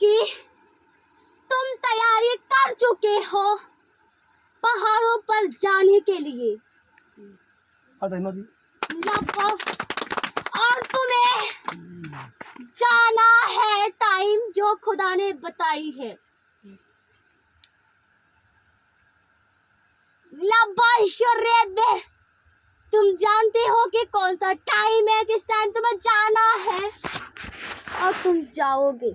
कि तुम तैयारी कर चुके हो पहाड़ों पर जाने के लिए और तुम्हें जाना है टाइम जो खुदा ने बताई है। तुम जानते हो कि कौन सा टाइम है, किस टाइम तुम्हें जाना है और तुम जाओगे।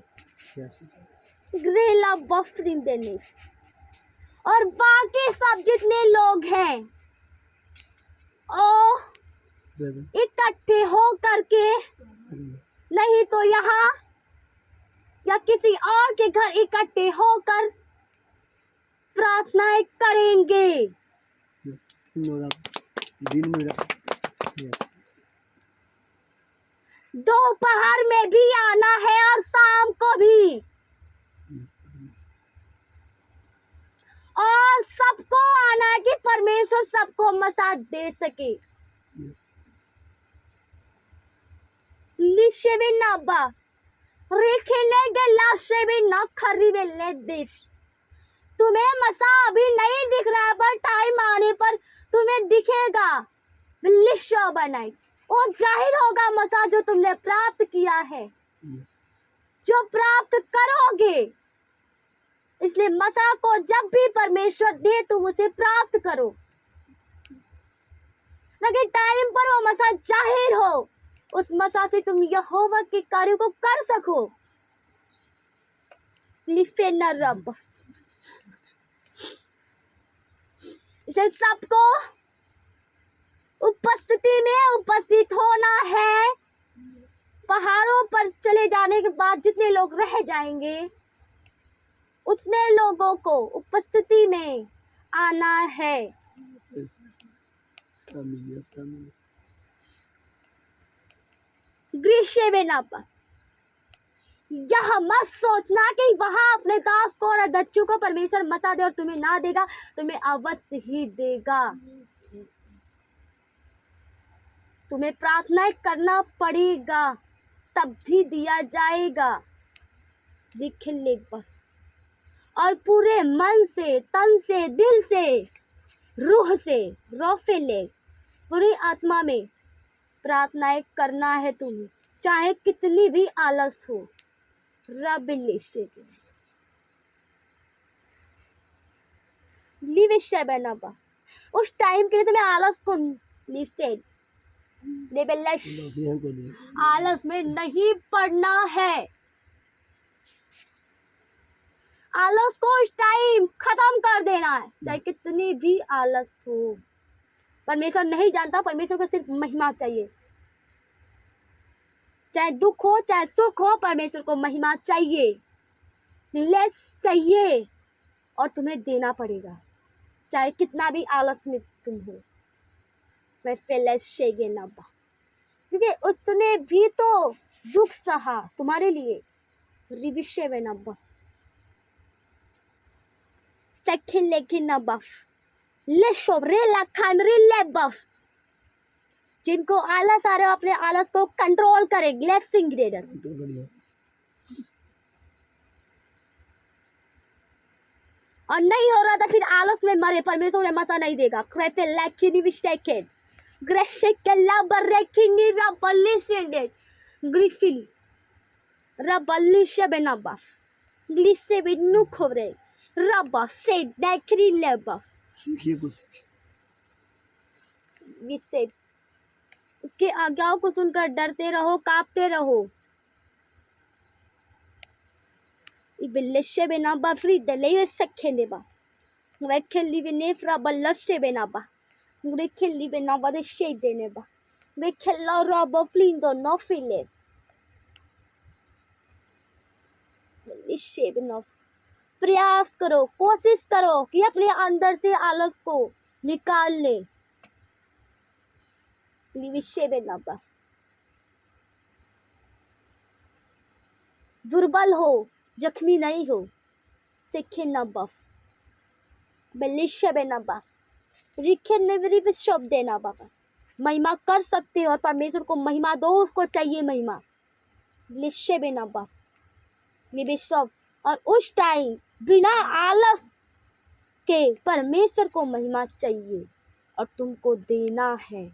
और बाकी सब जितने लोग हैं ओ इकट्ठे हो करके, नहीं तो यहाँ या किसी और के घर इकट्ठे होकर प्रार्थनाएं करेंगे। दोपहर में भी आना है और शाम को भी, और सबको आना है कि परमेश्वर सबको मसाज दे सके। तुम्हें मसा अभी नहीं दिख रहा है पर टाइम आने पर तुम्हें दिखेगा। और जाहिर होगा मसा जो तुमने प्राप्त किया है, जो प्राप्त करोगे। इसलिए मसा को जब भी परमेश्वर दे तुम उसे प्राप्त करो, ताकि टाइम पर वो मसा जाहिर हो, उस मसा से तुम यहोवा के कार्यों को कर सको। रब इसे सबको उपस्थिति में उपस्थित होना है। पहाड़ों पर चले जाने के बाद जितने लोग रह जाएंगे उतने लोगों को उपस्थिति में आना है। ग्रीष्य में ना पा यह मत सोचना कि वहां अपने दास को और दच्चू को परमेश्वर मसा दे और तुम्हें ना देगा, तुम्हें अवश्य ही देगा। तुम्हें प्रार्थना करना पड़ेगा तब भी दिया जाएगा। लिख बस, और पूरे मन से, तन से, दिल से, रूह से, रोफेले पूरी आत्मा में प्रार्थनाएं करना है तुम्हें, चाहे कितनी भी आलस हो। उस टाइम के लिए तुम्हें आलस को आलस में नहीं पड़ना है। आलस को उस टाइम खत्म कर देना है, चाहे कितनी भी आलस हो। परमेश्वर नहीं जानता, परमेश्वर को सिर्फ महिमा चाहिए। चाहे दुख हो चाहे सुख हो, परमेश्वर को महिमा चाहिए, लेस चाहिए, और तुम्हें देना पड़ेगा चाहे कितना भी आलस में तुम हो। क्योंकि उसने भी तो दुख सहा तुम्हारे लिए। जिनको आलस आ रहे हो अपने आलस को कंट्रोल करें। और नहीं हो रहा था फिर आलस में मरे, परमेश्वर ने मसा नहीं देगा। उसके आज्ञाओं को सुनकर डरते रहो, कांपते रहो। प्रयास करो, कोशिश करो कि अपने अंदर से आलस को निकाल ले। दुर्बल हो, जख्मी नहीं हो। महिमा कर सकते हो और परमेश्वर को महिमा दो, उसको चाहिए महिमा। लिबिशव, और उस टाइम बिना आलस के परमेश्वर को महिमा चाहिए और तुमको देना है।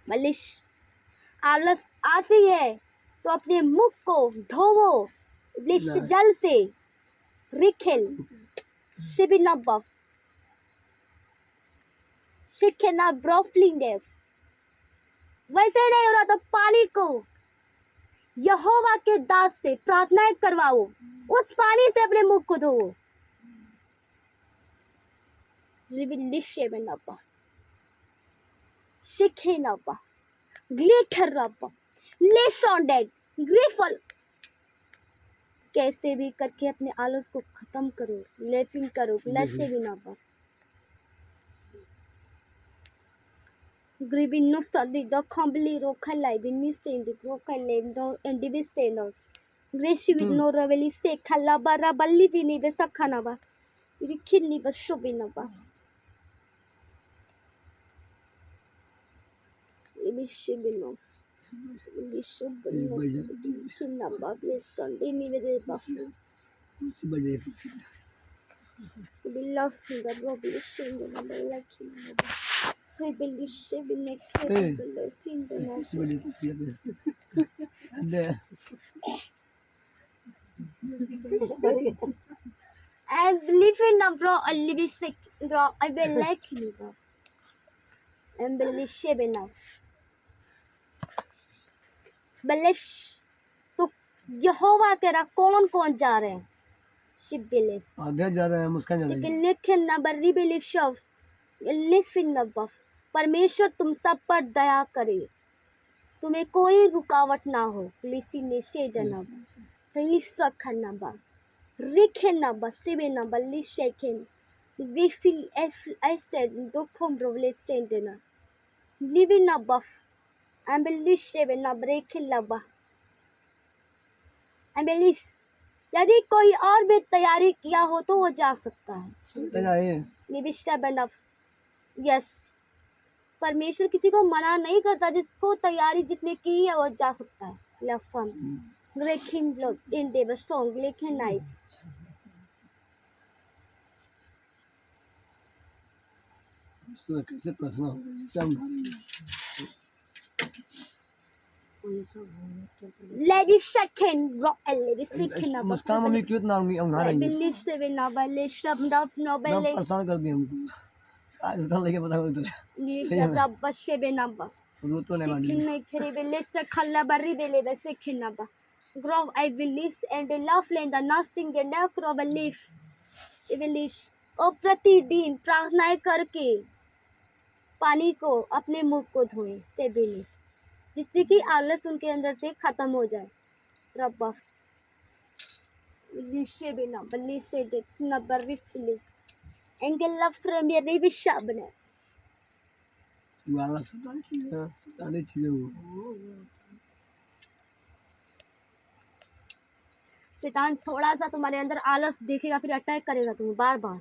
मलिश आलस आती है तो अपने मुख को धोवो जल से। रिखिल शिबिनबफ शिखना ब्रोफलिंगेव। वैसे नहीं हो रहा तो पानी को यहोवा के दास से प्रार्थनाएं करवाओ, उस पानी से अपने मुख को धोवो। रिबिलिशेबनबा शिखेनबा ग्लेखरबा लेशोंडेड ग्रीफल। कैसे भी करके अपने आलस को खत्म करो, लेफिंग करो, लस्से भी ना पा। ग्रीबिनो स्टडी डॉ कॉम्बली रोखन लाई बिन्नी स्टेंड रोखन लेन डॉ एंडिबी स्टेंड और ग्रेसी विद नो रवेली स्टे खल्ला बारा बल्ली विनी बे सखाना बा रिखिनी बशो बिना बा इबिशी बिनो इबिशो बिनो किन्ना बा प्लेस कंडी नी वे बा बिल्ला फिंगर रो बिशी बिना बल्ला किन्ना बा बिल्लिशे बिने के बिल्ला फिंगर ना I believe in a bro, I live sick, bro, I will like you, bro. And believe enough. Belish तो यहोवा तेरा कौन कौन जा रहे हैं? शिप बिलीव आधे जा रहे हैं, मुस्कान जा रही है। लेकिन ना बर्री बिलीव शव लिव इन द परमेश्वर तुम सब पर दया करे, तुम्हें कोई रुकावट ना हो। लिव इन शेडना लिसा खन्ना बा रिखेना बा सिबेना बा लिशेकेन रिफिल एस्टेड दोखम ब्रोवलेस्टेंडना लिव इन बफ एम्बलिशेबना ब्रेकिला बा एम्बलिश। यदि कोई और भी तैयारी किया हो तो वो जा सकता है। निविशा बनफ यस, परमेश्वर किसी को मना नहीं करता, जिसको तैयारी जितने की है वो जा सकता है। लफन ग्रेकिंग ब्लड इन देव स्ट्रॉन्ग लेकिन नाइट कैसे प्रश्न लेडी शकेन रॉ लेडी स्टिकन अब मुस्कान मम्मी क्यों इतना अंगना रही है? बिलीव से वे ना बले शब्द ऑफ नो बले परेशान कर दिया हमको। आज उधर लेके पता उधर ये रब बशे बे ना बा रूट तो नहीं मानी। सिखिन नहीं खरे बिले से खल्ला बर्री बेले बे सिखिन ना बा grow I believe and love लेन द नास्टिंग द ना क्रो बिलीव इवलिश ओ प्रतिदिन प्रार्थनाएं करके पानी को अपने मुख को धोएं से बिलीव, जिससे कि आलस उनके अंदर से खत्म हो जाए। रब्बा लिशे बिना बल्ली से देखना Barri Phyllis angle love frame ये रिविशा बने वाला सताले चीज़ वो शैतान थोड़ा सा तुम्हारे अंदर आलस देखेगा, फिर अटैक करेगा तुम्हें बार बार,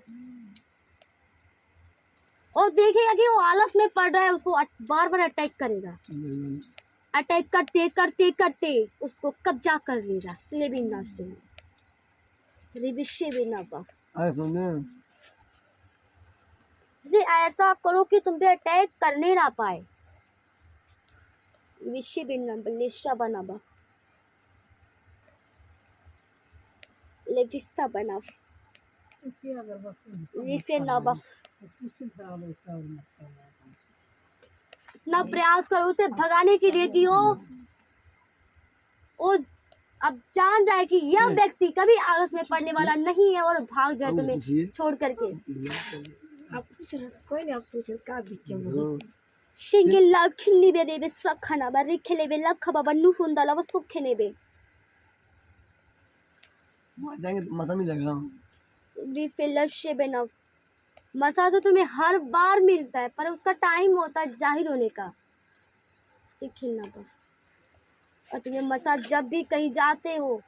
और देखेगा कि वो आलस में पड़ रहा है, उसको बार बार अटैक करेगा। अटैक करते करते करते उसको कब्जा कर लेगा। लिविंग नास्टिंग रिविशे बिना बा जी ऐसा करो कि तुम पे अटैक करने ना पाए। विशे बिना बलिशा बना बा लेविस्ता बना लिफे ना बा इतना प्रयास करो उसे भगाने के लिए कि वो अब जान जाए कि यह व्यक्ति कभी आलस में पड़ने वाला नहीं है और भाग जाए तुम्हें छोड़ करके। कोई नहीं, आप पूछो का बीच शिंगिल्ला खिल्ली बेरे बे सखना बा रिखेले बे लखबा बन्नु फुंदला व सुखेने बे जाएंगे मसा नहीं लगेगा। रिफिल शेबेनव मसा तो तुम्हें हर बार मिलता है, पर उसका टाइम होता है जाहिर होने का। सीखना पर और तुम्हें मसा जब भी कहीं जाते हो,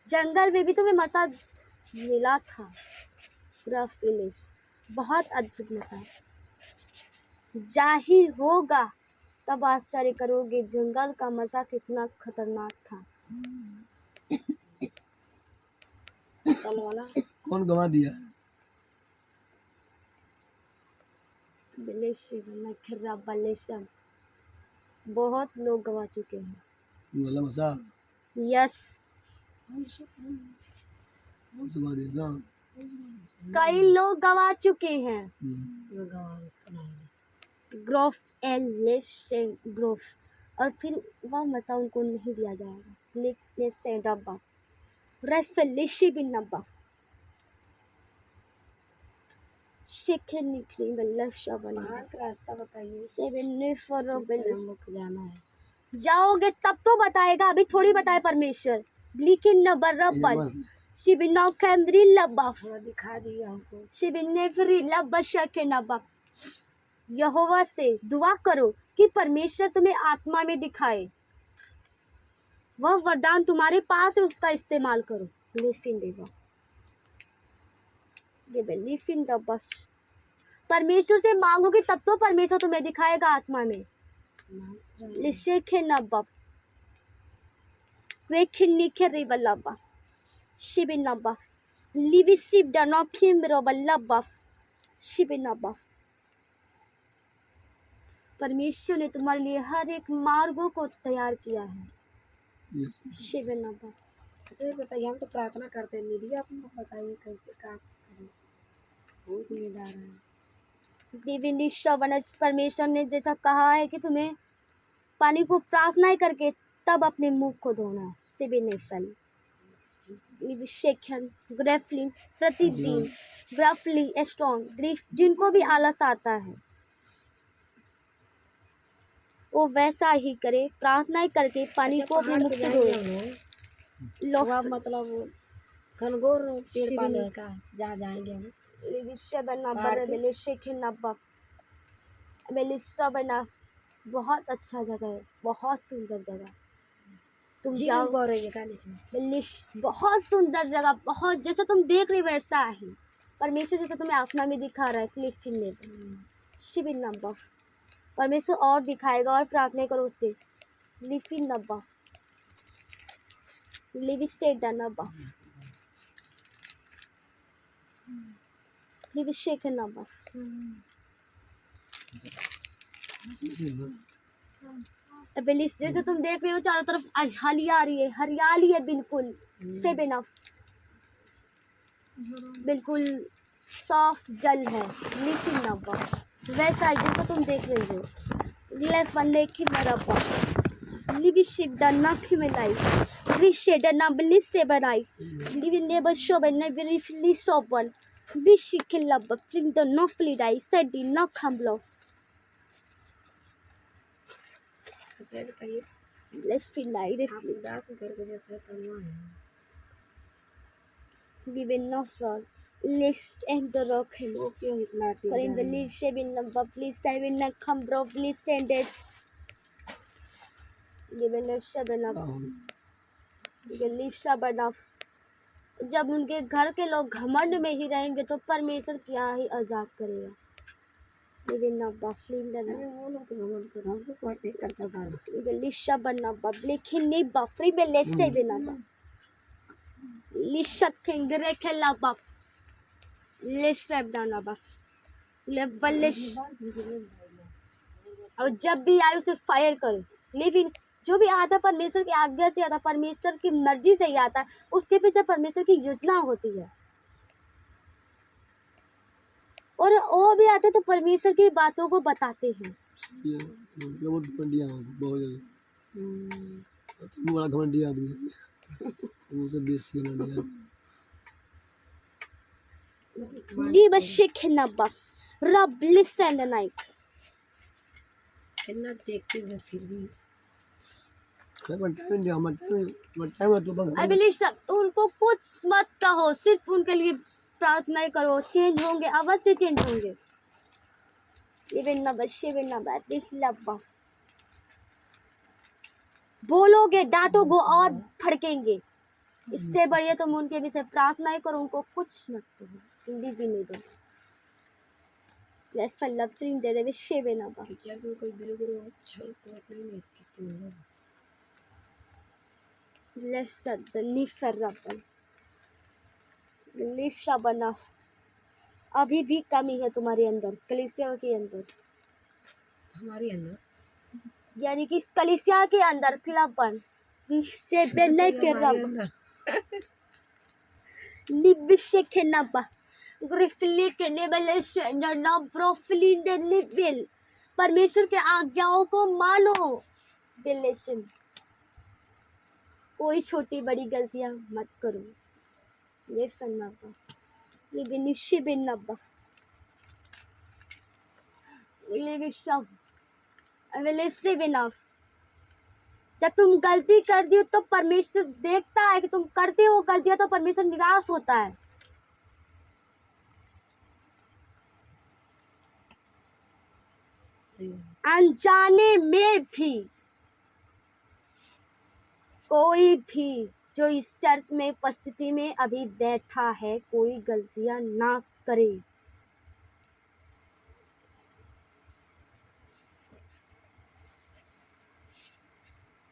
जंगल में भी तुम्हें मसा मिला था, ग्राफ विलेज बहुत अद्भुत मसा जाहिर होगा तब आश्चर्य करोगे जंगल का मजा कितना खतरनाक था। कल वाला कौन गवा दिया? बलेशम बहुत लोग गवा चुके हैं। ये वाला मसा यस कौन सा गवा दिया ना? कई लोग गवा चुके हैं। वो गवा उसका नाम है। ग्रोफ से ग्रोफ और फिर वह मसा उनको नहीं दिया जाएगा। नेक्स्ट डब्बा रेफलिशी बिन नब्बा शिखर निखरी बल्लभ शबना बाहर का रास्ता बताइए। सेवन फॉर हम लोग को जाना है। जाओगे तब तो बताएगा, अभी थोड़ी बताए परमेश्वर। लेकिन नबर शिबिना कैमरी लब्बा थोड़ा दिखा दिए हमको। शिबिने फ्री लब्बा शके नब्बा यहोवा से दुआ करो कि परमेश्वर तुम्हें आत्मा में दिखाए। वह वरदान तुम्हारे पास है, उसका इस्तेमाल करो। लिव इन द बस परमेश्वर से मांगोगे तब तो परमेश्वर तुम्हें दिखाएगा आत्मा में। लिशेखे नब्बा रेखिनिखे रिबल्लबा शिबिनब्बा लिविसिब डनोखिम रोबल्लबा शिबिनब्बा परमेश्वर ने तुम्हारे लिए हर एक मार्गों को तैयार किया है। शिबिनब्बा अच्छा ये बताइए, हम तो प्रार्थना करते हैं मीडिया, आप लोग बताइए कैसे काम करें। बहुत नींद आ रहा है। दिविनिशा वनस परमेश्वर ने जैसा कहा है कि तुम्हें पानी को प्रार्थना करके तब अपने मुंह को धोना है। शिबिनेफल लिविशेखन ग्रेफलिन प्रतिदिन ग्राफली स्ट्रॉन्ग ग्रीफ जिनको भी आलस आता है वो वैसा ही करे, प्रार्थना करके पानी अच्छा, को अपने पहाड़ मुख पे से जाएंगे धोए। हम लो लोग। मतलब घनघोर पेड़ शिविर पाले का जहाँ जाएंगे हम। लिविशे बना पहाड़ बर पे? बेलिशेखे नब्बा बेलिशा बना बहुत अच्छा जगह है, बहुत सुंदर जगह। तुम झील जाओ बह रही है का नीचे में। बहुत सुंदर जगह, बहुत जैसा तुम देख रहे हो वैसा ही परमेश्वर जैसा तुम्हें आत्मा में दिखा रहा है। क्लिफ शिविर नब्बा परमेश्वर और दिखाएगा और प्रार्थना करो उससे। लिफिन नब्बा लिविशेडा नब्बा लिविशेख नब्बा बेलिस जैसे तुम देख रहे हो चारों तरफ हरियाली है बिल्कुल से बिना बिल्कुल साफ जल है। लिफिन नब्बा वैसा ही जैसा तुम देख रहे हो। लेफ्ट लेखी मरब्बा लिविशिप द नखी में लाई रिशेड ना बलिस्टे बनाई लिविन नेबर शो बने वेरी सोवन विशी किलब फ्लिंग द नोफली डाई सेडी न खम्बलो अच्छा बताइए, लेफ्ट लाई आप उदास करके जैसे तनवा है। गिवन नोफल list and the rock hill वो क्यों इतना टीक करें द लिस्ट शेबिन नंबर प्लीज टाइम इन न खम्ब्रो प्लीज स्टैंडर्ड गिवन शेबिन नंबर जब उनके घर के लोग घमंड में ही रहेंगे तो परमेश्वर क्या ही अजाब करेगा। लेकिन वो लोग तो भगवान को हम तो कोई नहीं कर सकता। नहीं बफरी में लेसे बिना लिशत फिंगरे खेला बफ लिस्ट डाना बफ लेवल और जब भी आए उसे फायर करो। लेकिन जो भी आता परमेश्वर की आज्ञा से आता, परमेश्वर की मर्जी से ही आता, उसके पीछे परमेश्वर की योजना होती है। और वो भी आते तो परमेश्वर की बातों को बताते हैं। ये बहुत घमंडी बहुत ज्यादा। तुम बड़ा घमंडी आदमी है। तुम से बेसी घमंडी आदमी। लीव अ शिक इन अ बफ रब लिस्ट एंड नाइट कितना देखते हैं फिर भी आई बिलीव सब उनको कुछ मत कहो, सिर्फ उनके लिए प्रार्थना करो। चेंज होंगे, अवश्य चेंज होंगे। बोलोगे डांटोगे और भड़केंगे। इससे बढ़िया तुम उनके विषय प्रार्थना करो, उनको कुछ मत कहो। Livinida. Lefalla prendere vescevenaba. कि चर्च में कोई गुरु छल तो नहीं है किसके अंदर Lefsad niferraban. लिफ्शा बना। अभी भी कमी है तुम्हारे अंदर, कलीसिया के अंदर, हमारे अंदर यानी कि इस कलीसिया के अंदर क्लबन से बेने के हमारे रब अंदर लिबिशे के नबा ग्रिफली के लेवल से ना ब्रोफली दे लिबिल परमेश्वर के आज्ञाओं को मानो बिलेशन कोई छोटी बड़ी गलतियां मत करो ये फन्नाबा लिबिनिशे बेनबा लिबिशा अवेलेसे बेनफ जब तुम गलती करती हो तो परमेश्वर देखता है कि तुम करते हो गलतियां तो परमेश्वर निराश होता है सही है अनजाने में भी कोई भी जो इस चर्च में उपस्थिति में अभी बैठा है कोई गलतियां ना करे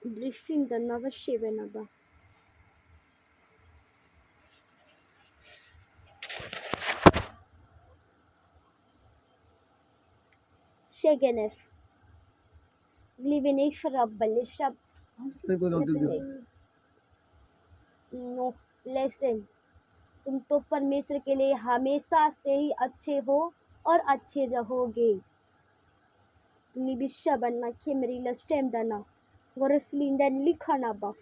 ब्रीफिंग द नवशे बेनबा शेगेनेफ लिविनिक फरबल शब हमसे कोई गलती नहीं नो लेसन तुम तो परमेश्वर के लिए हमेशा से ही अच्छे हो और अच्छे रहोगे लिबिशा बनना खेमरी लस्टेम डना वरफलिंदन लिखाना बा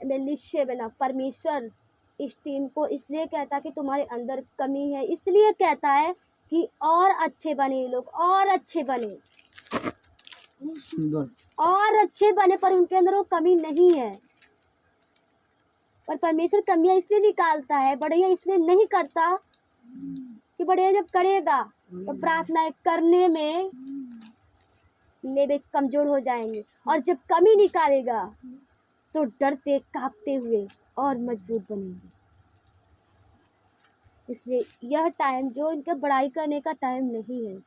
लिशे बना परमेश्वर इस टीम को इसलिए कहता है कि तुम्हारे अंदर कमी है इसलिए कहता है कि और अच्छे बने लोग और अच्छे बने बहुत सुंदर और अच्छे बने पर उनके अंदर वो कमी नहीं है पर परमेश्वर कमियां इसलिए निकालता है बढ़िया इसलिए नहीं करता कि बढ़िया जब करेगा तो प्रार्थना करने में लेबे कमजोर हो जाएंगे और जब कमी निकालेगा तो डरते कांपते हुए और मजबूत बनेंगे इसलिए यह टाइम जो इनका बड़ाई करने का टाइम नहीं है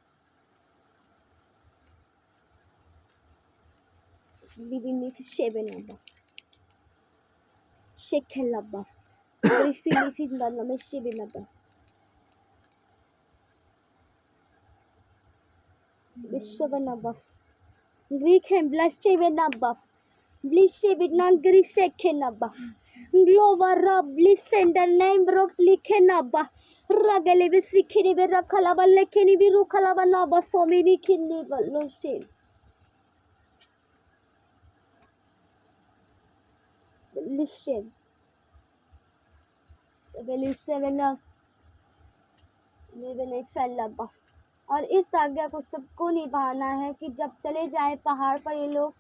Ragale be sikini be rakhala ba lekini be rukhala ba na ba somini kinni ba losin. Listen. Listen ना लेवल फैला बा और इस आज्ञा को सबको निभाना है कि जब चले जाए पहाड़ पर ये लोग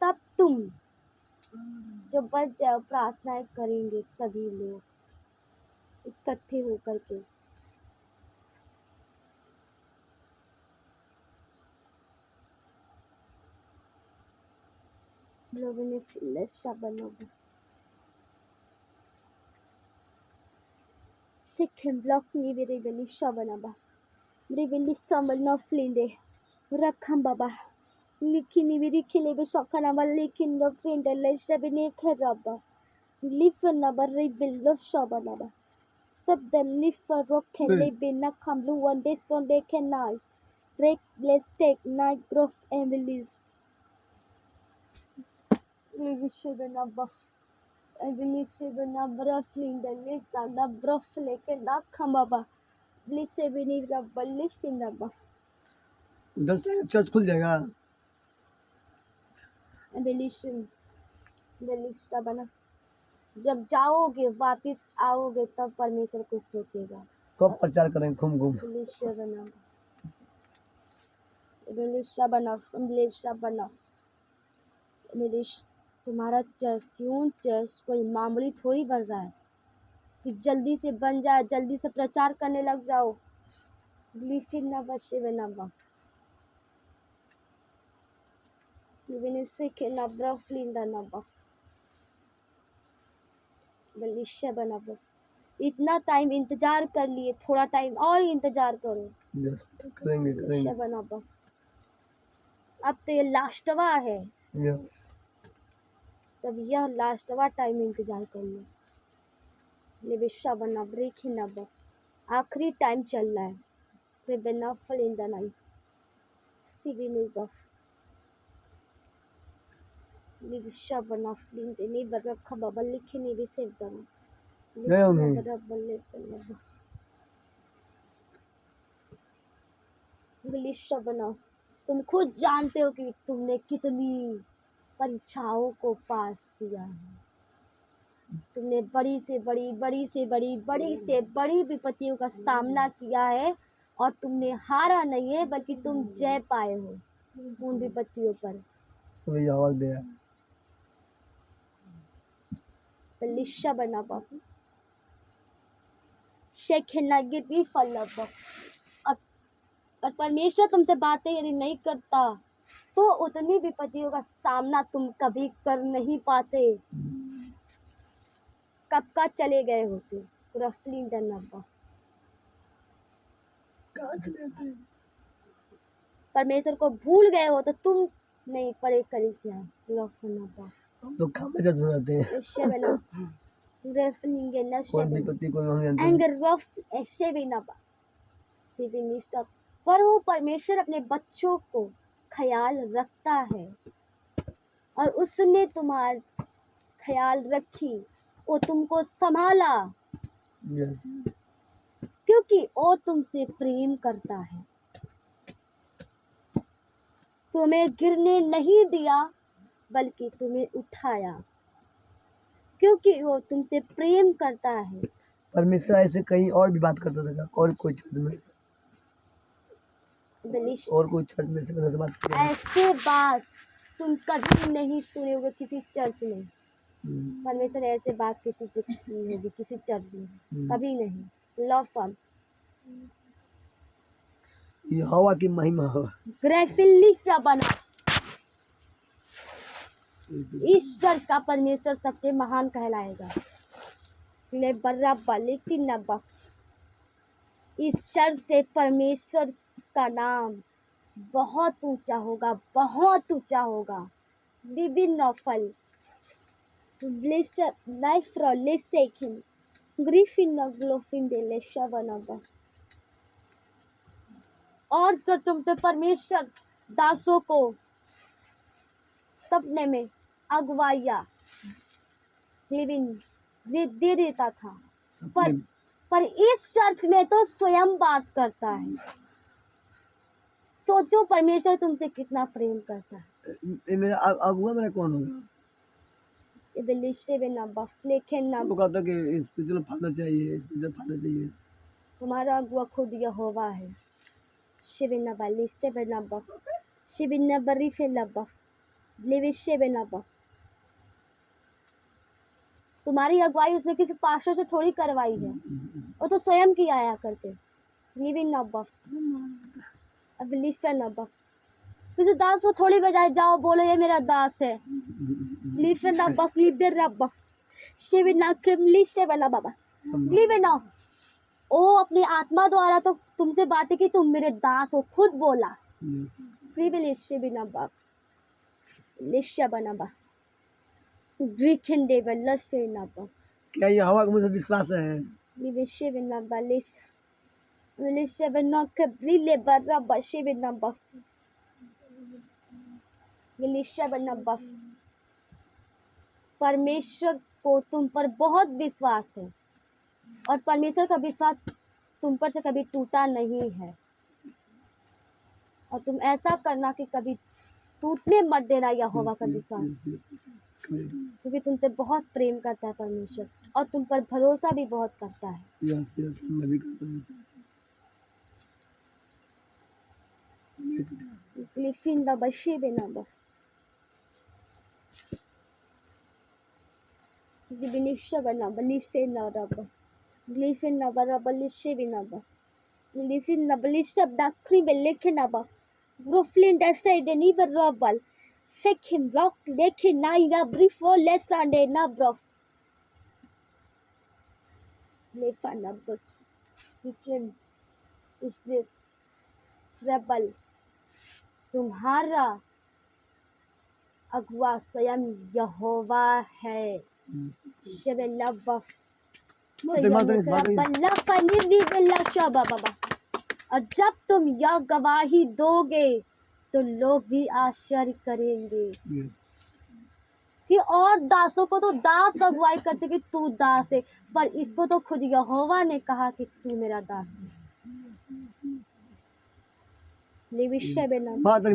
तब तुम जो बच जाओ प्रार्थनाएं करेंगे सभी लोग इकट्ठे होकर के लोगों ने फिलस्टा बनोगा Second block ni beri shabana ba. Beri sambal na flinde. Rakham baba. Likini beri khile be sokana ba likin no flinde le shabine kheraba. Lifna ba rebuild of shabana ba. Sab the lifa rock can live in na kamlu one day Sunday can night. Break bless take night growth and release. Live shabana ba. I believe seven number in the list and the broth like a duck baba. Bliss seven is the bullish in the buff. उधर से church खुल जाएगा I believe सबना जब जाओगे वापिस आओगे तब परमेश्वर को सोचेगा कब प्रचार करेंगे घूम घूम तुम्हारा चर्च यूं चर्च कोई मामूली थोड़ी बन रहा है कि जल्दी से बन जाए जल्दी से प्रचार करने लग जाओ बलिष्य बना बा। इतना टाइम इंतजार कर लिए, थोड़ा टाइम और इंतजार करो। यस करेंगे बलिष्य करेंगे। बना बा। अब तो ये लास्टवा है, यस तब यह लास्टवा टाइम इंतजार कर लो। लिविशा बना ब्रेक ना बा। आखिरी टाइम चल रहा है। फिर बिना फल इन द नाइट सीवी में बफ लिविशा बना फ्लिन दे नहीं बरफ खा बबल लिखे नहीं रिसेव बना गए होंगे। बरफ बल्ले बल्ले लिविशा बना। तुम खुद जानते हो कि तुमने कितनी परीक्षाओं को पास किया है। तुमने बड़ी से बड़ी, बड़ी से बड़ी, बड़ी से बड़ी विपत्तियों का सामना किया है और तुमने हारा नहीं है, बल्कि तुम जय पाए हो उन विपत्तियों पर। सभी आवाज दे बलिशा बना बाबू शेख नगरी फलब। और परमेश्वर तुमसे बातें यदि नहीं करता तो उतनी विपत्तियों का सामना तुम कभी कर नहीं पाते। कब का चले गए होते रफली डनबा। कहाँ चले थे? परमेश्वर को भूल गए हो तो तुम नहीं पड़े करी से रफनबा हम तो काम में जब रहते हैं शेबना रेफनिंग न कोई शेबना विपत्ति कोई हम जानते हैं। एंगर रफ शेबना टिविनी सब। पर वो परमेश्वर अपने बच्चों को ख्याल रखता है और उसने तुम्हारा ख्याल रखी, वो तुमको संभाला यस क्योंकि वो तुमसे प्रेम करता है। तुम्हें गिरने नहीं दिया बल्कि तुम्हें उठाया क्योंकि वो तुमसे प्रेम करता है। परमेश्वर ऐसे कहीं और भी बात करता था और कोई चर्च में बलिश और कोई चर्च में से बात किया है? ऐसे बात तुम कभी नहीं सुने होगे किसी चर्च में। परमेश्वर ने ऐसे बात किसी से की होगी किसी चर्च में? कभी नहीं। लव फॉर्म ये हवा की महिमा हो। ग्रेफिलिफिया बना। इस चर्च का परमेश्वर सबसे महान कहलाएगा। ले बर्रा लेकिन न बख्श। इस चर्च से परमेश्वर का नाम बहुत ऊंचा होगा, बहुत ऊंचा होगा। विभिन्न नॉफल लाइफ रोले सेकिन ग्रीफिन न ग्लोफिन दे ले शबनबा। और चर्चों पे परमेश्वर दासों को सपने में अगुवाइया लिविंग दे देता था, पर इस चर्च में तो स्वयं बात करता है। सोचो परमेश्वर तुमसे कितना प्रेम करता है। ये मेरा अगुआ मेरा कौन होगा? इबलिशे बिना बफले के ना वो कहता कि स्पिरिचुअल फादर चाहिए, स्पिरिचुअल फादर चाहिए। तुम्हारा अगुआ खुद यहोवा है। शिबिना बलिशे बिना बफ शिबिना बरीफे लबफ लिविशे बिना बफ। तुम्हारी अगुवाई उसने किसी पास्टर से थोड़ी करवाई है, वो तो स्वयं की आया करते। लिविंग ना बफ अब लिफे ना बफ। किसी दास को थोड़ी बजाए जाओ बोलो ये मेरा दास है। लिफे ना बफ लिबे रब शिबिना किमली शिबिना बाबा लिवे ना। ओ अपनी आत्मा द्वारा तो तुमसे बातें की, तुम मेरे दास हो, खुद बोला। प्रिविलेज शिबिना बफ लिशा बना बा ग्रीकन देवर लफे ना बफ। क्या ये हवा का मुझे विश्वास है? लिविशे बिना बालिश लिशे बिना कबली ले बर्रा बशे बिना बफ लिशा बना बफ। परमेश्वर को तुम पर बहुत विश्वास है और परमेश्वर का विश्वास तुम पर से कभी टूटा नहीं है। और तुम ऐसा करना कि कभी टूटने मत देना यहोवा का विश्वास, क्योंकि तुमसे बहुत प्रेम करता है परमेश्वर और तुम पर भरोसा भी बहुत करता है। यस यस मैं भी करता हूँ। लिफिन द बशे बिना बफ लिबिनिशा बना बलिफे ना रब लिफिन ना बरा बलिशे बिना बफ लिफिन ना बलिशा डाक्री बेलेखे ना बफ ग्रोफलिन डस्टे देनी बरबल सेकिम रॉक लेखे ना या ब्रिफो लेस्टांडे ना ब्रफ लेफानबस डिफरेंट उसने रेबल तुम्हारा अगुआ स्वयं यहोवा है शेबेलबफ और जब तुम यह गवाही दोगे तो लोग भी आश्चर्य करेंगे कि और दासों को तो दास अगुवाई करते कि तू दास है, पर इसको तो खुद यहोवा ने कहा कि तू मेरा दास है। लेविशे बेना मातरी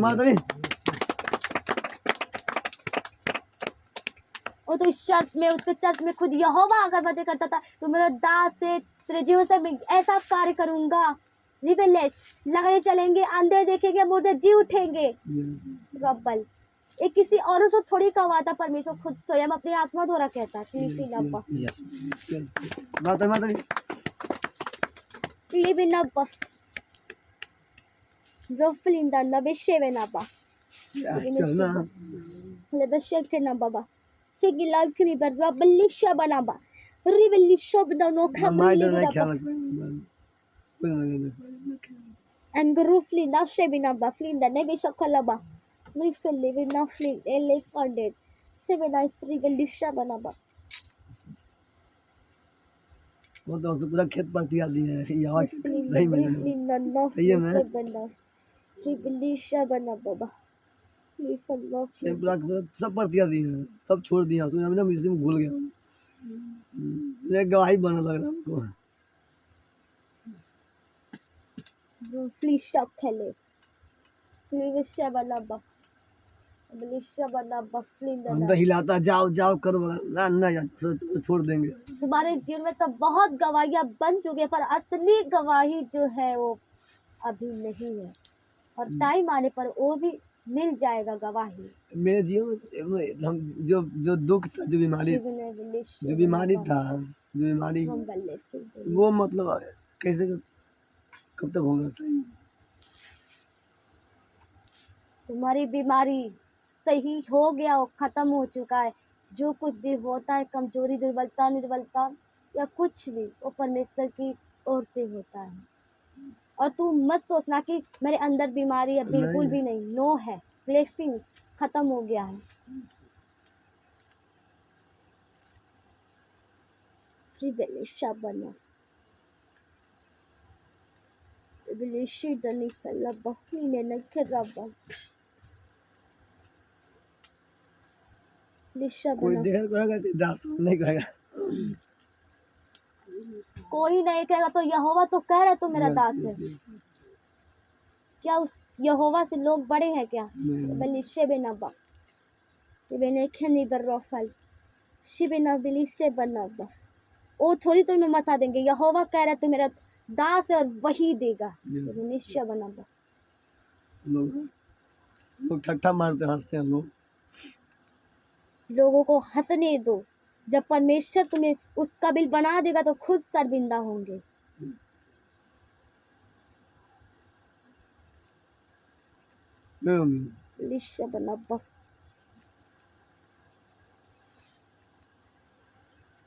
वो तो इस चर्च में उसके चर्च में खुद यहोवा अगर बातें करता था तो मेरा दास है, तेरे जीवन से मैं ऐसा कार्य करूंगा। रिबेलेस लगने चलेंगे, अंधे देखेंगे, मुर्दे जी उठेंगे। रब्बल ये किसी और से थोड़ी कहा था, परमेश्वर खुद स्वयं अपनी आत्मा द्वारा कहता है। मातरी Rofilinda Nabeshevenaba. चलना Lebeshekenababa. Sigila Kriba Rabalisha Banaba. Rivelisha Bano मामा इधर नहीं Cabri ख्याल and Gruflinda Shebinaba Flinda Nebishakalaba. Rifel living now flint, LA funded. 7 I Frivelisha Banaba. वो तो उसको पूरा खेत परती आती है यहाँ सही में Riflinda no सही है मैं Sebana. Rivelisha Banaba. Rifel love. पूरा सब परती आती है, सब छोड़ दिया उसने, अभी ना मुझे भूल गया। एक गवाही बनने लग रहा हमको। Flisha Tele. Flisha Banaba. Flisha Banaba हम तो Flinda. हिलाता जाओ जाओ करो ना ना छोड़ देंगे। तुम्हारे जीवन में तो बहुत गवाहियां बन चुकी है, पर असली गवाही जो है वो अभी नहीं है, और टाइम आने पर वो भी मिल जाएगा गवाही। मेरे जीवन में हम जो जो दुख था, जो बीमारी था, जो बीमारी वो मतलब कैसे कब तक होगा सही। तुम्हारी बीमारी सही हो गया, वो खत्म हो चुका है। जो कुछ भी होता है, कमजोरी, निर्बलता या कुछ भी, वो परमेश्वर की ओर से होता है। और तू मत सोचना कि मेरे अंदर बीमारी है, बिल्कुल भी नहीं। नो है, ब्लेसिंग खत्म हो गया है। रिबेलिशा बना रिबेलिशी डनी फला बहनी ने नखराबा लिशा कोई बना। देखेगा कि दास नहीं कहेगा। कोई नहीं कहेगा तो यहोवा तो कह रहा है तू मेरा दास है। क्या उस यहोवा से लोग बड़े हैं क्या? बलिशे बेनाबा बेने खनी बर्रफल शिबेना बिलिशे बनाबा। वो थोड़ी तुम्हें मसा देंगे। यहोवा कह रहा है तू मेरा दास है और वही देगा। निश्चय बनाबा। लोग ठट्ठा मारते हंसते हैं लोग। लोगों को हंसने दो। जब परमेश्वर तुम्हें उस काबिल बना देगा तो खुद शर्मिंदा होंगे। Lisha बनाबा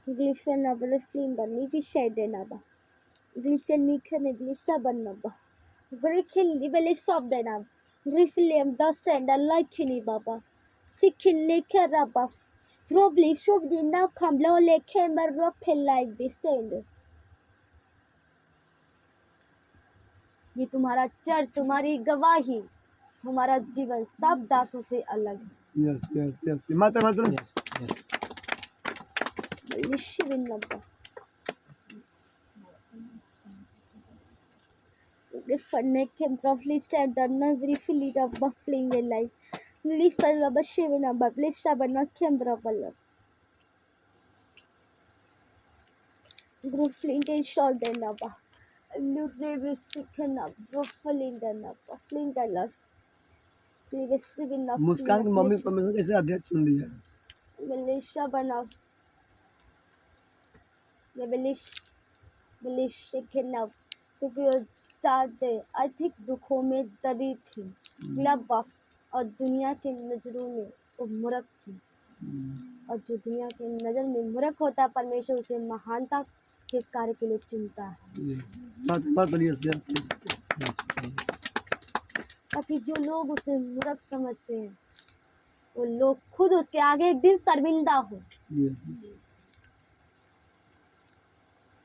Glyphen of the flame, the Navy shade another. Glyphen Nikan and Lisa Banaba. Griffin Libelis of the Nav. Griffin dust and a like Kenny Baba. Sickin Nika Rabba. Probably should the now come low like camber roppel like descend. ये तुम्हारा चर, तुम्हारी गवाही, हमारा जीवन सब दासों से अलग है। यस यस यस माता Living number. The neck can probably stand on every fillet of buffling in life. Leaf and rubber shaving a bubbly shabana cambrabala. Group flint and shoulder number. Look, baby, sicken up, ruffling the number, flint and love. Leave a sibin of मुस्कान की mummy परमेश्वर कैसे अध्यक्ष चुन लिया? Melisha Banov. The Belish shaken up. क्योंकि वो ज्यादा अधिक दुखों में दबी थी, ग्लब और दुनिया के नजरों में वो मूर्ख थी। और जो दुनिया के नजर में मूर्ख होता है, परमेश्वर उसे महानता अच्छे कार्य के लिए चुनता है। बात बढ़िया से ताकि जो लोग उसे मूर्ख समझते हैं वो लोग खुद उसके आगे एक दिन शर्मिंदा हो।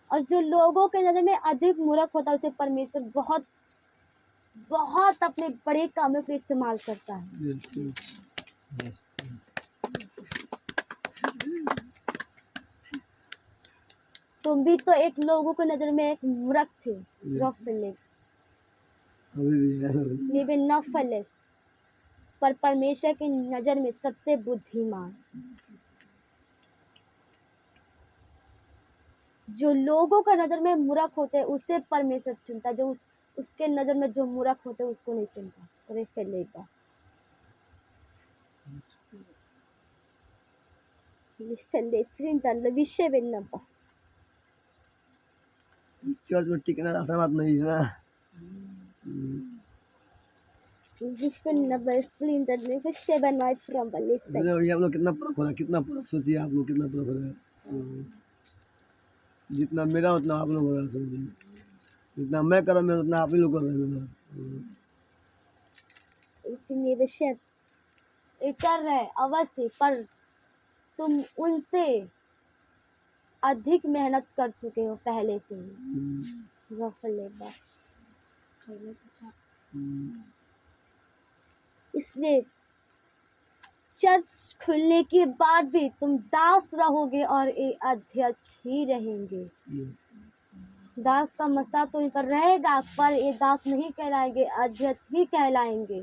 और जो लोगों के नजर में अधिक मूर्ख होता है उसे परमेश्वर बहुत बहुत अपने बड़े कामों के लिए इस्तेमाल करता है। तुम भी तो एक लोगों के नजर में एक मूर्ख थे। अभी भी है। लेकिन नफलेस पर परमेश्वर की नजर में सबसे बुद्धिमान। जो लोगों का नजर में मूर्ख होते हैं उसे परमेश्वर चुनता है। जो उसके नजर में जो मूर्ख होते हैं उसको नहीं चुनता। अरे फेलेगा विषय बिना चर्च में टिकना आसान बात नहीं है ना। ये आप लोग कितना परख हो रहा है, कितना परख सोचिए आप लोग कितना परख हो रहा है। जितना मेरा उतना आप लोग हो रहा है समझिए। जितना मैं कर रहा हूँ उतना आप ही लोग कर रहे हैं। कर रहे अवश्य, पर तुम उनसे अधिक मेहनत कर चुके हो पहले से ही। पहले से अच्छा इसलिए चर्च खुलने के बाद भी तुम दास रहोगे और एक अध्यक्ष ही रहेंगे। दास का मसा तो इन पर रहेगा, पर ये दास नहीं कहलाएंगे, अध्यक्ष ही कहलाएंगे।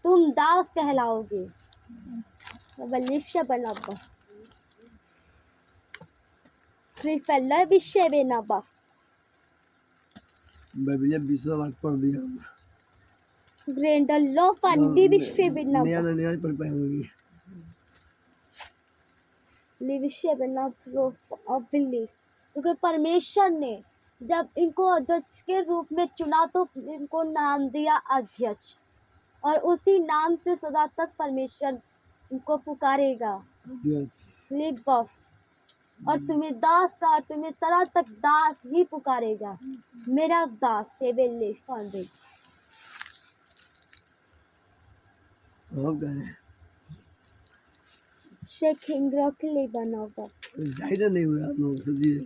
तुम दास कहलाओगे। विषय बेना बा भैया 20 बार पढ़ दिया। ग्रेंडर लो फंडी विषय बेना नया नया पढ़ पाएंगे। क्योंकि परमेश्वर ने जब इनको अध्यक्ष के रूप में चुना तो इनको नाम दिया अध्यक्ष, और उसी नाम से सदा तक परमेश्वर इनको पुकारेगा। और तुम्हें दास का, और तुम्हें सदा तक दास ही पुकारेगा। मेरा दास सेबेले फंडे शेखिंग रखले बनाओगा। जाहिर नहीं हुआ आप लोग सोचिए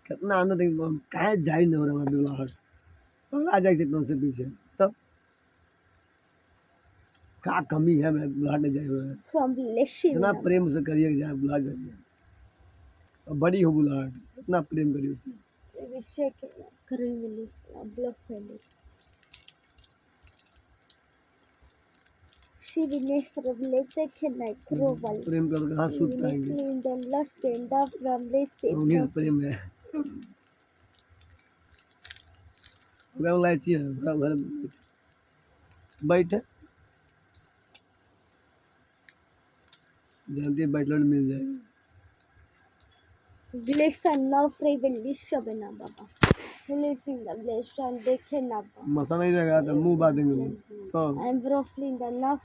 कितना आनंद है। काहे जाहिर नहीं हो रहा हमारा बिलाहट पगला जाए कितना से पीछे तब क्या कमी है मैं बिलाहट में जाहिर हो रहा है। फ्रॉम इतना प्रेम से करिए कि जाए बुला जाइए। और बड़ी हो बुलाहट इतना प्रेम करिए उससे। प्रेम कर कहाँ सूत पाएंगे उन्हीं से प्रेम है। लाइची है घर बैठे जानती है बैठल मिल जाए। मसा नहीं रहेगा तो मुंह बांधेंगे लोग तो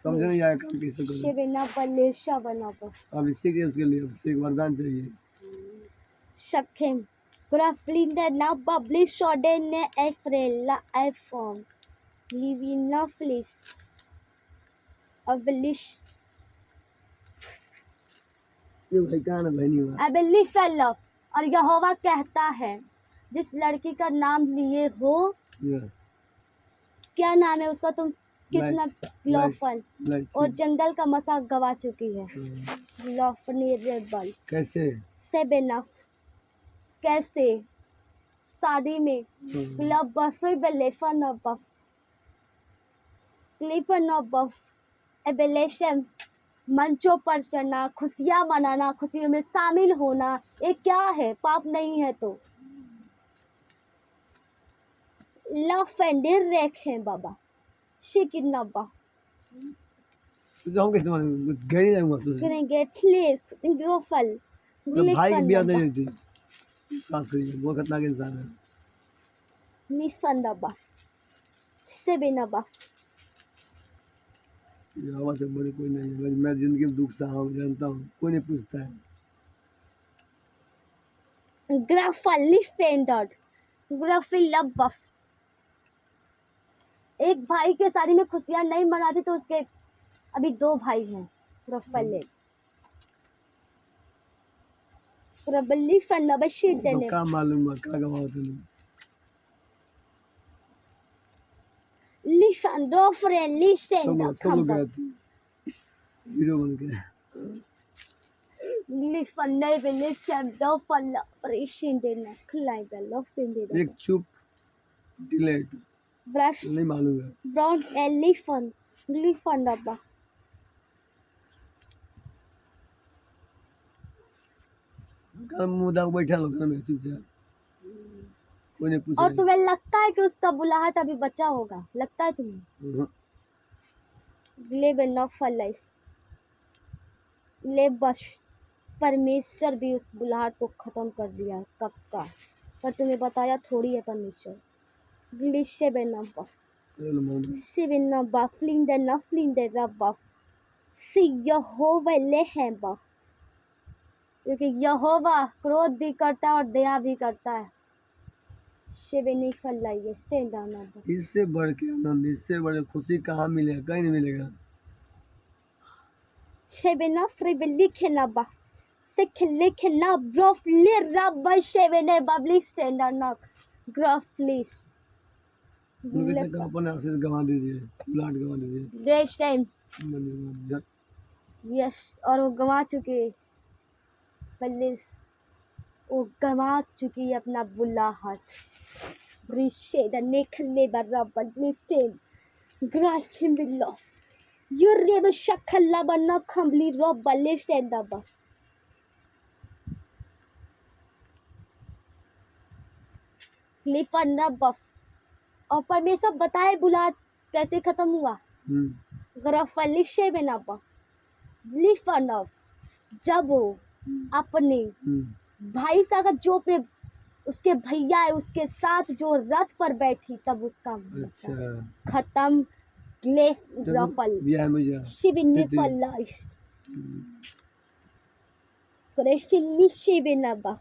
समझ नहीं आएगा काम किस तरह। अब इससे क्या उसके लिए उससे एक वरदान चाहिए। Shakem. Graflinda now publish Shorten April iPhone. Living Lovelace. Abolish. ये भाई कहाँ ना भाई नहीं हुआ। Abolish love. और यहोवा कहता है जिस लड़की का नाम लिए हो, क्या नाम है उसका, तुम किसना लॉफल और जंगल का मसा गवा चुकी है। लॉफनेबल कैसे से बेनफ कैसे शादी में क्लब बफे बेलेफन बफ क्लिपन बफ एबेलेशन मंचों पर चढ़ना, खुशियां मनाना, खुशियों में शामिल होना, ये क्या है? पाप नहीं है तो लफेंडर रेखें बाबा शिकिन नब्बा तो हम किस माने गए नहीं हुआ तो करेंगे ट्लेस ग्रोफल भाई की ब्याह नहीं थी सास करिए वो कितना के इंसान है। मिफंडबा से बेनबा ये हवा से बड़े कोई नहीं है। मैं जिंदगी में दुख सहा हूँ जानता हूँ कोई नहीं पूछता है। ग्राफली स्टैंडर्ड ग्राफिल बफ। एक भाई के शादी में खुशियां नहीं मनाती तो उसके अभी 2 भाई हैं। ग्राफले ग्राफली फंडबशी तो देने का मालूम है का गवाओ तुम लिफांडो फ्रेंडली सब स्टैंडर्ड सब लोग गए थे हीरो बन के लिफांडे लिफांडो फल ऑपरेशन देने खलाई बेलो फिंदे एक चुप डिलेट ब्रश नहीं मालूम है ब्राउन एलिफेंट लिफांडबा। घर मुदा बैठा लो घर में चुपचाप कोई नहीं पूछ और तुम्हें लगता है कि उसका बुलाहट अभी बचा होगा? लगता है तुम्हें? रहा लिव इन फलाइस ले बस परमेश्वर भी उस बुलाहट को खत्म कर दिया है कब का, पर तुम्हें बताया थोड़ी है परमेश्वर। ग्लिशे बेनबा शिविनबा फ्लिंदे न फ्लिंदे रबा सी यहोवा लेहेबा, क्योंकि यहोवा क्रोध भी करता है और दया भी करता है। शिविनी फलाइए स्टैंड डाउन। इससे बढ़ के आनंद इससे बड़े खुशी कहाँ मिलेगा कहीं नहीं मिलेगा Shebena fribelikena sekelekena brofli rabba shebene babli standard knock groflis उनके चक्कर अपने आशीष गंवा दीजिए प्लाट गंवा दीजिए this time मंदिर yes और वो गंवा चुके पुलिस वो गंवा चुकी है अपना बुलाहट ब्रिशे द नेखले बराबर लिस्टेन ग्राफिन बिल्लो यूरेब शखला बना खंबली रब्बा लिस्टेन दबा लिफन रब्बा। और परमेश्वर बताए बुलाहट कैसे खत्म हुआ? ग्रफलिशे में नब्बा लिफन ऑफ जब वो अपने भाई सागर जो अपने उसके भैया है उसके साथ जो रथ पर बैठी तब उसका अच्छा खत्म। ग्लेफ ग्रफल यह मुझे शिबिनी फलाइस ग्रेफिली शिबिनबा।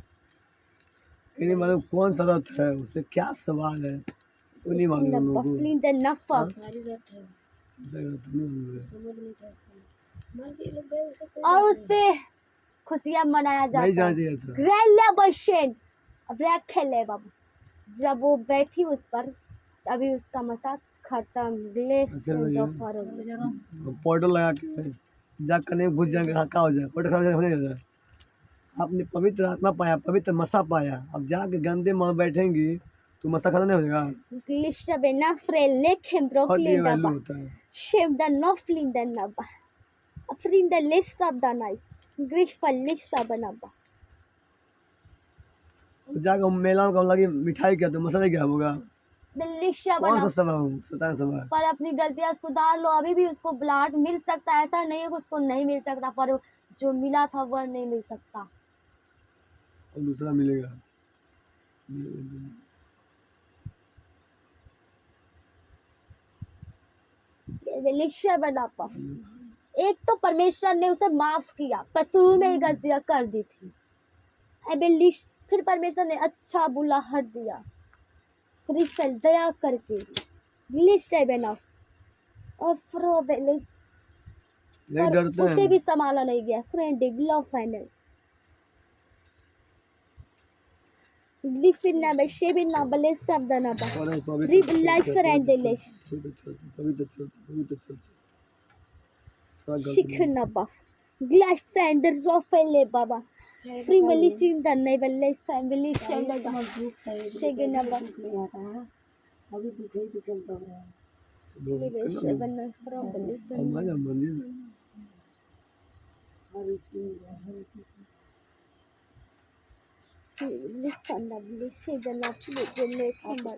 इन्हें मालूम कौन सा रथ है उससे क्या सवाल है वो नहीं मालूम हम लोगों को द नफा हमारी रथ है, नहीं समझ नहीं था इसका। मान लीजिए ये लोग गए उसे कोई और बात उस पे खुशियां मनाया जाता जाना है। चाहिए था ग्रेला बशेन अब रखेले बाबू जब वो बैठी उस पर अभी उसका मजाक खत्म। ग्लेफ अच्छा भैया। नहीं। पाउडर लगा के जा कने घुस जाएंगे हल्का हो जाए पाउडर खा होने जाता है आपने पवित्र आत्मा पाया पवित्र मसा पाया अब जाके गंदे माँ बैठेंगी तो मसा खत्म नहीं हो जाएगा ग्लिफ सबेना फ्रेले खेम्ब्रो और ये क्लिंदा वैल्यू बा होता है शेम द नॉफलिन द नबा अफ्रीन the list of the night ग्रिफ पर लिस्ट ऑफ नबा। अब जाके हम मेला में कम लगी मिठाई क्या तो मसाला क्या होगा बिल्लिशा कौन बना सा सभा हूँ सतान सभा पर अपनी गलतियां सुधार लो। अभी भी उसको ब्लाट मिल सकता है, ऐसा नहीं है कि उसको नहीं मिल सकता, पर जो मिला था वह नहीं मिल सकता। और दूसरा मिलेगा बिल्लिशा बना पा एक तो परमेश्वर ने उसे माफ किया पर शुरू में ही गलतियां कर दी थी। बिल्लिश फिर परमेश्वर ने अच्छा बुलाहट दिया क्रिस्टल दया करके बिल्लिश से बना और फ्रो नहीं पर डरते उसे हैं भी संभाला नहीं गया। Friend love final Griffin number, Shavin number, list of the number. और पवित्र Read life and the list. पवित्र Chicken number. Glass and the Rafael Baba. Freely film the naval life family send the धूप है Shaken number. धूप नहीं आता है, अभी दुखे ही दुखे लग रहा है। Seven from the different. हमारा मंदिर और इसमें Listen the shaken number.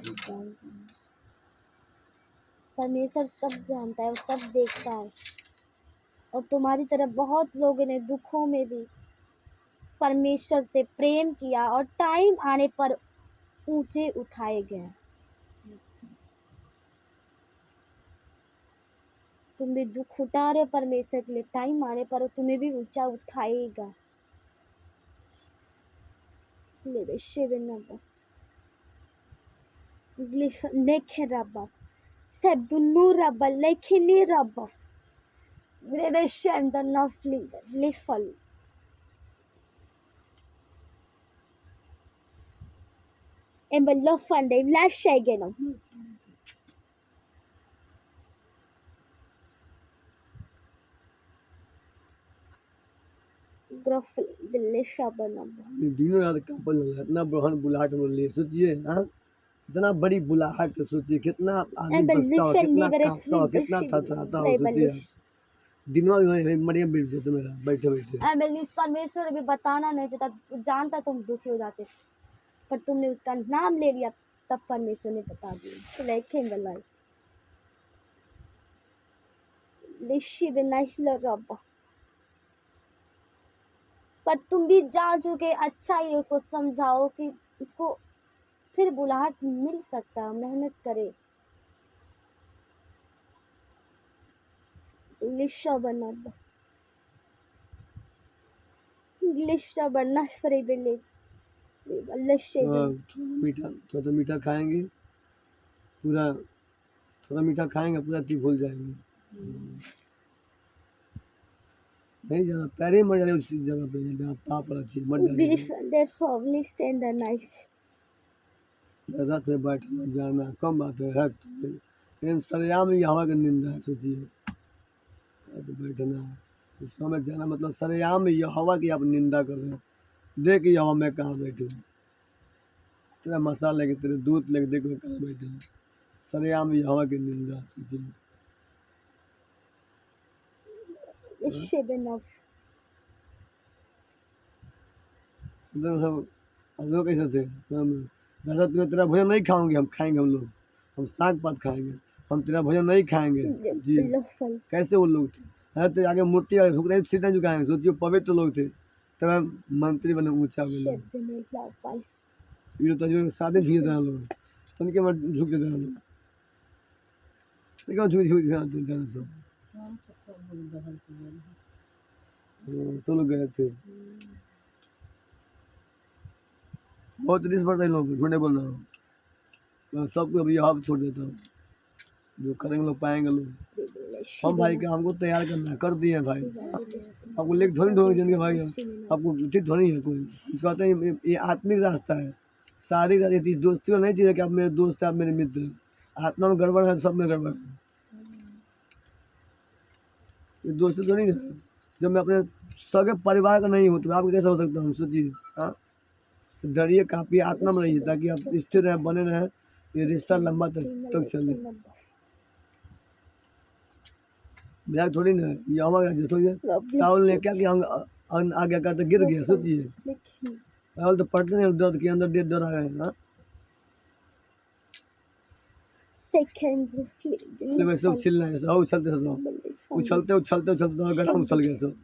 परमेश्वर सब जानता है, वो सब देखता है। और तुम्हारी तरह बहुत लोगों ने दुखों में भी परमेश्वर से प्रेम किया और टाइम आने पर ऊंचे उठाए गए। तुम भी दुख उठा रहे हो परमेश्वर के लिए, टाइम आने पर वो तुम्हें भी ऊंचा उठाएगा। Live shiver number. Glyph Lake Rabba. Said the no rabba, Lake ni rabba. Live shem the lovely Liffle. And the love fund they lash again. Gruffly, the Lishabba number. ये दिनों रात कपल हो इतना बड़हन बुलाहट में लिए सोचिए हाँ इतना बड़ी बुलाहट है सोचिए कितना आदमी And the बसता हो Liffle कितना never कांपता हो कितना थरथराता हो सोचिए आप दिनों मरियम बैठ जाते मेरा बैठे बैठे मैंने इस परमेश्वर अभी बताना नहीं चाहता जानता तुम दुखी हो जाते पर तुमने उसका नाम ले लिया तब परमेश्वर ने बता दिया तो लाइक हिम लाइफ लिशी बिनाइल रब्बा पर तुम भी जान चुके अच्छा ही उसको समझाओ कि उसको फिर बुलाहट मिल सकता मेहनत करे लिशा बना लिशा बनना फ्री बिले लिशे हाँ, थोड़ा तो मीठा खाएंगे पूरा थोड़ा मीठा खाएंगे पूरा ती भूल जाएंगे नहीं जाना पैरे मर जाए उसी जगह पे जहाँ पाप वाला चीज मर जाए they probably stand a knife रथ में बैठना जाना कम बात है लेकिन सरेआम ही हवा की निंदा है सोचिए रथ बैठना इस समय जाना मतलब सरेआम ही हवा की आप निंदा कर रहे हैं देख ये हवा में कहाँ बैठे तेरा मसाला लेके तेरे दूध लेके देखो कहाँ बैठे हैं सरेआम ही हवा की निंदा सोचिए shaven of सब हम लोग कैसे थे हम दादा तुम्हें तेरा भोजन नहीं खाओगे हम खाएंगे हम साग पात खाएंगे हम तेरा भोजन नहीं खाएंगे जी Bluffle कैसे वो लोग थे अरे तेरे आगे मूर्ति झुक रहे सीधा झुकाएंगे सोचिए पवित्र लोग थे तब मंत्री बने ऊंचा बने shed the nail bluffle ये तो जो सादे झुके थे लोग तो उनके मन झुकते थे लोग लेकिन झुक झुक जाना सब सब लोग गए थे बहुत रिस्क पड़ता है लोग झूठे बोल रहा हूँ मैं सबको अभी यहाँ पे छोड़ देता हूँ जो करेंगे लोग पाएंगे लोग हम भाई का हमको तैयार करना है कर दिए भाई आपको लेके थोड़ी ढोंगे जिनके भाई हम आपको ठीक थोड़ी है कोई कहते हैं ये आत्मिक रास्ता है शारीरिक रास्ता दोस्ती में नहीं चाहिए कि आप मेरे दोस्त हैं आप मेरे मित्र हैं आत्मा में गड़बड़ है सब में गड़बड़ है ये दोस्ती तो नहीं है जब मैं अपने सगे परिवार का नहीं हूँ तो आपको कैसा हो सकता हूँ सोचिए हाँ तो डरिए काफ़ी आत्मा में रहिए ताकि आप स्थिर रहें बने रहें ये रिश्ता लंबा तक चले मजाक थोड़ी ना ये हमारा थोड़ी साउल ने क्या किया हम आगे करते गिर गया सोचिए साउल तो पटने नहीं दर्द के अंदर डर आ गए हाँ second पहले वैसे उछल रहे हैं सब उछलते हैं सब उछलते उछलते उछलते तो गड्ढा में उछल गए सब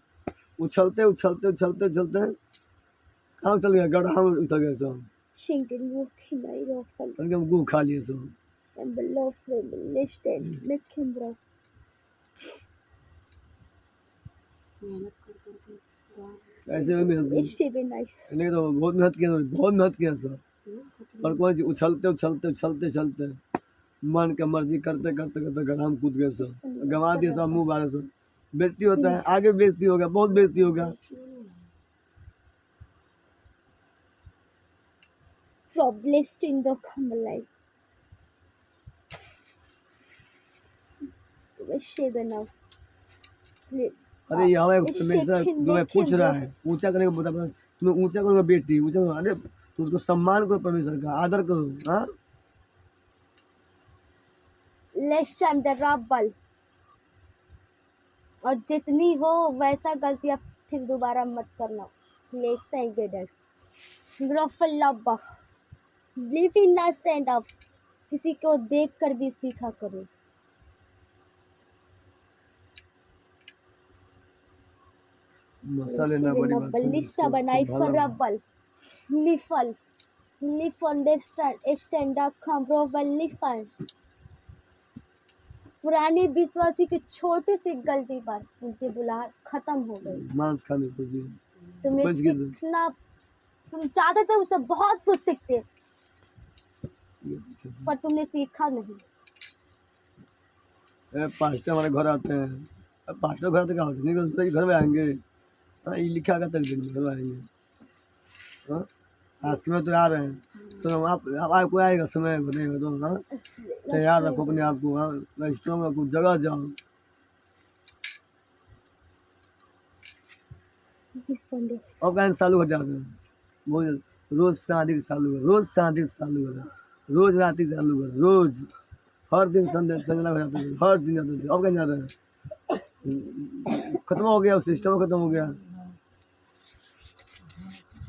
उछलते उछलते उछलते उछलते कहाँ उछल गया गड्ढा में उछल गए सब shingle walking I roffle उनके हम गू खा लिए सब and below from listed make him bro मेहनत कर करके गाँव ऐसे में मेहनत is shaven knife इन्हें तो बहुत मेहनत किया सब और कोई उछलते उछलते उछलते उछलते मन का मर्जी करते करते करते गड्ढा में कूद गए सब गंवा दिए सब मुँह बारे सब बेइज्जती होता है आगे बेइज्जती होगा बहुत बेइज्जती होगा Problem in the Kamalai. Shaven of अरे यहाँ एक परमेश्वर जो मैं पूछ रहा है ऊंचा करने को बता तुम्हें ऊंचा करो बेटी ऊंचा करो अरे तुम उसको सम्मान करो परमेश्वर का आदर करो हाँ Let's time the rubble. और जितनी हो वैसा गलतियाँ फिर दोबारा मत करना लेस टाइम बेडर ग्रोफल लब्बा live in the stand up किसी को देख कर भी सीखा करो मसाले ना बड़ी बात है लिस्टा बनाई फॉर रबल लिफल लिफ on the stand up come रबल लिफल पुराने विश्वासी के छोटे से गलती पर उनकी बुलाहट खत्म हो गई मांस खाने को जी तुम्हें बच गए सीखना तुम चाहते थे उससे बहुत कुछ सीखते, ये पर तुमने सीखा नहीं। पास्टर हमारे घर आते हैं। अब पास्टर घर तो क्या होता है, नहीं तो घर में आएंगे। हाँ, ये लिखा का तक दिन घर में आएंगे। हाँ, आज समय तो आ रहे हैं, सुनो आप आपको आएगा समय बनेगा तो। हाँ, तैयार रखो अपने आप को। हाँ, रजिस्टरों में कुछ जगह जाओ। और कहीं चालू हो जाते हैं, वो रोज शादी चालू कर, रोज शादी चालू कर, रोज रात चालू कर, रोज हर दिन संडे संजना हो जाते हैं, हर दिन जाते थे। अब कहीं जाते हैं, खत्म हो गया, सिस्टम खत्म हो गया।